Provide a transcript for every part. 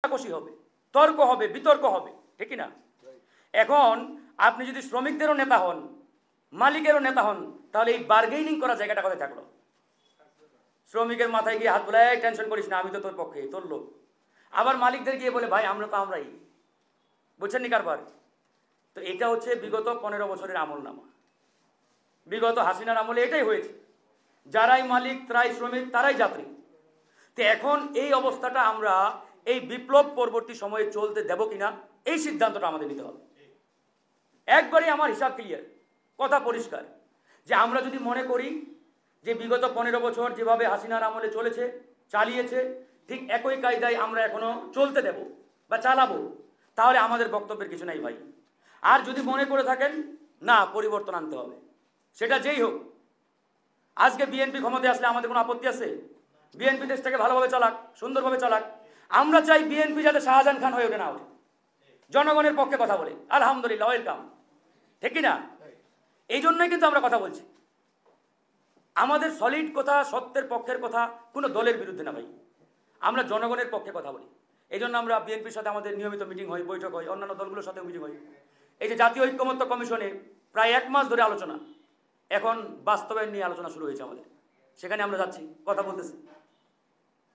কষাকষি হবে, তর্ক হবে, বিতর্ক হবে, ঠিক না? এখন আপনি যদি শ্রমিকদেরও নেতা হন, মালিকেরও নেতা হন, তাহলে এই বার্গেনিং করা জায়গাটা কোথায় থাকলো? শ্রমিকের মাথায় গিয়ে হাত বোলায়, টেনশন করিস না, আমি তো তোর পক্ষে, তোর লোক। আবার মালিকদের গিয়ে বলে, ভাই আমরা তো আমরাই, বুঝছেন নি কারবার? তো এটা হচ্ছে বিগত 15 বছরের আমল নামা। বিগত হাসিনার আমলে এটাই হয়েছে, যারাই মালিক তারাই শ্রমিক, তারাই যাত্রী। তো এখন এই অবস্থাটা আমরা এই বিপ্লব পরবর্তী সময়ে চলতে দেব কিনা, এই সিদ্ধান্তটা আমাদের নিতে হবে। একবারই আমার হিসাব ক্লিয়ার, কথা পরিষ্কার, যে আমরা যদি মনে করি যে বিগত 15 বছর যেভাবে হাসিনার আমলে চলেছে, চালিয়েছে, ঠিক একই কায়দায় আমরা এখনো চলতে দেব বা চালাবো, তাহলে আমাদের বক্তব্যের কিছু নাই ভাই। আর যদি মনে করে থাকেন না পরিবর্তন আনতে হবে, সেটা যেই হোক, আজকে বিএনপি ক্ষমতায় আসলে আমাদের কোনো আপত্তি আছে? বিএনপি দেশটাকে ভালোভাবে চালাক, সুন্দরভাবে চালাক। আমরা চাই বিএনপি যাতে শাহজাহান খান হয়ে ওঠে না ওঠে, জনগণের পক্ষে কথা বলে, আলহামদুলিল্লাহ, ওয়েলকাম, ঠিক না? এই জন্যই কিন্তু আমরা কথা বলছি। আমাদের সলিড কথা, সত্যের পক্ষের কথা, কোনো দলের বিরুদ্ধে না ভাই, আমরা জনগণের পক্ষে কথা বলি। এই জন্য আমরা বিএনপির সাথে আমাদের নিয়মিত মিটিং হয়, বৈঠক হয়, অন্যান্য দলগুলোর সাথেও মিটিং হয়। এই যে জাতীয় ঐক্যমত্য কমিশনে প্রায় 1 মাস ধরে আলোচনা, এখন বাস্তবায়ন নিয়ে আলোচনা শুরু হয়েছে আমাদের, সেখানে আমরা যাচ্ছি, কথা বলতেছি।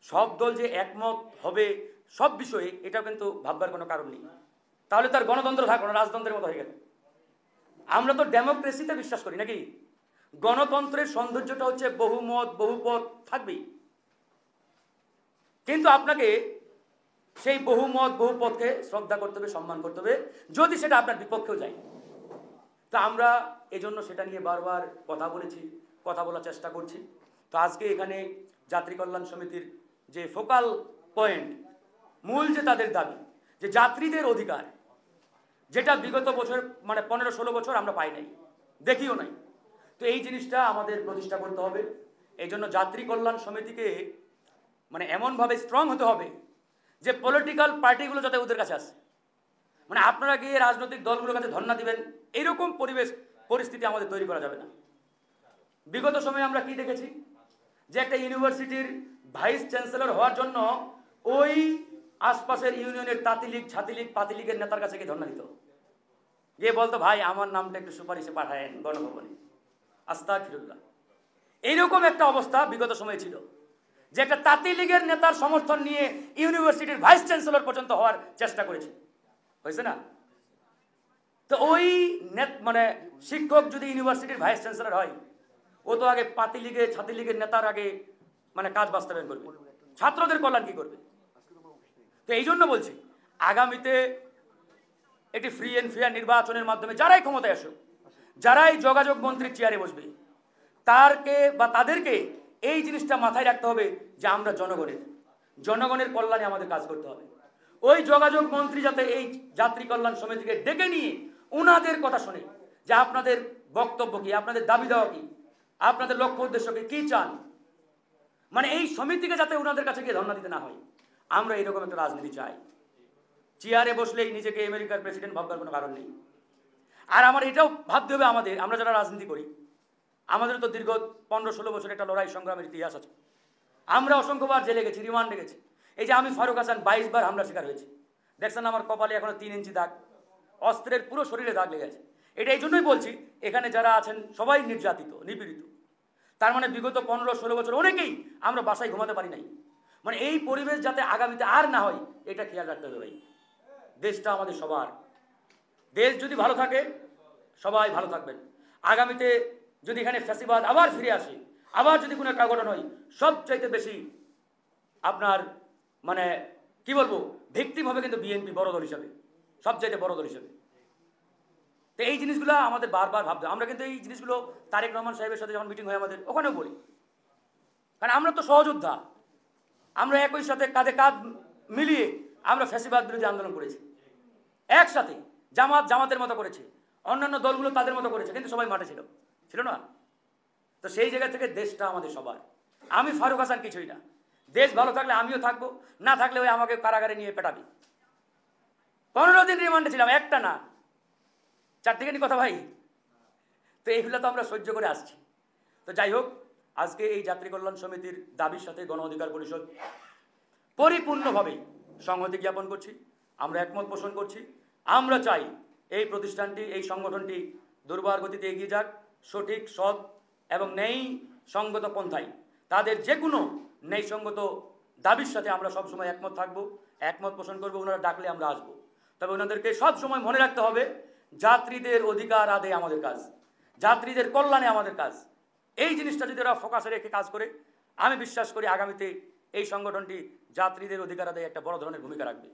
সব দল যে একমত হবে সব বিষয়ে, এটা কিন্তু ভাববার কোনো কারণ নেই, তাহলে তার গণতন্ত্র থাকবে না, রাজতন্ত্রের মতো হয়ে গেল। আমরা তো ডেমোক্রেসিতে বিশ্বাস করি নাকি? গণতন্ত্রের সৌন্দর্যটা হচ্ছে বহুমত বহুপথ থাকবেই, কিন্তু আপনাকে সেই বহুমত বহুপথকে শ্রদ্ধা করতে হবে, সম্মান করতে হবে, যদি সেটা আপনার বিপক্ষেও যায়। তা আমরা এজন্য সেটা নিয়ে বারবার কথা বলেছি, কথা বলার চেষ্টা করছি। তো আজকে এখানে যাত্রী কল্যাণ সমিতির যে ফোকাল পয়েন্ট, মূল যে তাদের দাবি, যে যাত্রীদের অধিকার, যেটা বিগত বছর মানে 15-16 বছর আমরা পাই নাই, দেখিও নাই। তো এই জিনিসটা আমাদের প্রতিষ্ঠা করতে হবে। এই জন্য যাত্রী কল্যাণ সমিতিকে মানে এমনভাবে স্ট্রং হতে হবে যে পলিটিক্যাল পার্টিগুলো যাতে ওদের কাছে আসে, মানে আপনারা গিয়ে রাজনৈতিক দলগুলোর কাছে ধর্ণা দিবেন, এইরকম পরিস্থিতি আমাদের তৈরি করা যাবে না। বিগত সময়ে আমরা কি দেখেছি, যে একটা ইউনিভার্সিটির ভাইস চ্যান্সেলর হওয়ার জন্য ওই আশপাশের ইউনিয়নের তাঁতিলীগ, ছাতিলীগ, পাতিলীগের নেতার কাছে গিয়ে ধর্ণা দিত, গিয়ে বলতো ভাই আমার নামটা একটু সুপারিশে পাঠায়েন গণভবনে, আস্তাগফিরুল্লাহ। এইরকম একটা অবস্থা বিগত সময়ে ছিল, যে একটা তাঁতিলীগের নেতার সমর্থন নিয়ে ইউনিভার্সিটির ভাইস চ্যান্সেলর পর্যন্ত হওয়ার চেষ্টা করেছে, হয়েছে না? তো ওই মানে শিক্ষক যদি ইউনিভার্সিটির ভাইস চ্যান্সেলর হয়, ও তো আগে পাতিলীগের ছাতিলীগের নেতার আগে মানে কাজ বাস্তবায়ন করবে, ছাত্রদের কল্যাণ কি করবে? তো এই জন্য বলছি, আগামীতে একটি ফ্রি অ্যান্ড ফেয়ার নির্বাচনের মাধ্যমে যারাই ক্ষমতায় আসুক, যারাই যোগাযোগ মন্ত্রীর চেয়ারে বসবে, তাদেরকে এই জিনিসটা মাথায় রাখতে হবে যে আমরা জনগণের কল্যাণে আমাদের কাজ করতে হবে। ওই যোগাযোগ মন্ত্রী যাতে এই যাত্রী কল্যাণ সমিতিকে ডেকে নিয়ে ওনাদের কথা শুনে, যে আপনাদের বক্তব্য কি, আপনাদের দাবি দেওয়া কি, আপনাদের লক্ষ্য উদ্দেশ্য কি চান, মানে এই সমিতিকে যাতে ওনাদের কাছে গিয়ে ধর্ণা দিতে না হয়। আমরা এরকম একটা রাজনীতি চাই। চেয়ারে বসলেই নিজেকে আমেরিকার প্রেসিডেন্ট ভাববার কোনো কারণ নেই। আর আমার এটাও ভাবতে হবে, আমরা যারা রাজনীতি করি, আমাদের তো দীর্ঘ 15-16 বছর একটা লড়াই সংগ্রামের ইতিহাস আছে। আমরা অসংখ্যবার জেলে গেছি, রিমান্ডে গেছি। এই যে আমি ফারুক হাসান 22 বার হামলার শিকার হয়েছি, দেখছেন আমার কপালে এখনো 3 ইঞ্চি দাগ, অস্ত্রের পুরো শরীরে দাগ লেগে আছে। এটা এই জন্যই বলছি, এখানে যারা আছেন সবাই নির্যাতিত, নিপীড়িত। তার মানে বিগত 15-16 বছর অনেকেই আমরা বাসায় ঘুমাতে পারি নাই। মানে এই পরিবেশ যাতে আগামীতে আর না হয়, এটা খেয়াল রাখতে হবে ভাই। দেশটা আমাদের সবার, দেশ যদি ভালো থাকে সবাই ভালো থাকবেন। আগামীতে যদি এখানে ফ্যাসিবাদ আবার ফিরে আসে, আবার যদি কোনো একটা ঘটনা হয়, সবচাইতে বেশি আপনার মানে কি বলবো, ভিকটিম হবে কিন্তু বিএনপি বড় দল হিসাবে, সবচাইতে বড় দল হিসাবে। তো এই জিনিসগুলো আমাদের বারবার ভাবতে, আমরা কিন্তু এই জিনিসগুলো তারেক রহমান সাহেবের সাথে যখন মিটিং হয় আমাদের, ওখানেও বলি, কারণ আমরা তো সহযোদ্ধা। আমরা একই সাথে কাঁধে কাঁধ মিলিয়ে আমরা ফ্যাসিবাদ বিরোধী আন্দোলন করেছি একসাথে, জামাতের মতো করেছে, অন্যান্য দলগুলো তাদের মতো করেছে, কিন্তু সবাই মাঠে ছিল না? তো সেই জায়গা থেকে দেশটা আমাদের সবার। আমি ফারুক হাসান কিছুই না, দেশ ভালো থাকলে আমিও থাকবো, না থাকলে ওই আমাকে কারাগারে নিয়ে পেটাবি। 15 দিন রিমান্ডে ছিলাম, একটা না 4টি কথা ভাই। তো এইগুলো তো আমরা সহ্য করে আসছি। তো যাই হোক, আজকে এই যাত্রী কল্যাণ সমিতির দাবির সাথে গণ অধিকার পরিষদ পরিপূর্ণভাবে সংহতি জ্ঞাপন করছি, আমরা একমত পোষণ করছি। আমরা চাই এই প্রতিষ্ঠানটি, এই সংগঠনটি দুর্বার গতিতে এগিয়ে যাক, সঠিক, সৎ এবং ন্যায় সঙ্গত পন্থায়। তাদের যে কোনো ন্যায়সঙ্গত দাবির সাথে আমরা সবসময় একমত থাকব, একমত পোষণ করব। ওনারা ডাকলে আমরা আসব। তবে ওনাদেরকে সবসময় মনে রাখতে হবে, যাত্রীদের অধিকার আদায় আমাদের কাজ, যাত্রীদের কল্যাণে আমাদের কাজ। এই জিনিসটা যদি ওরা ফোকাসে রেখে কাজ করে, আমি বিশ্বাস করি আগামীতে এই সংগঠনটি যাত্রীদের অধিকার আদায়ে একটা বড় ধরনের ভূমিকা রাখবে।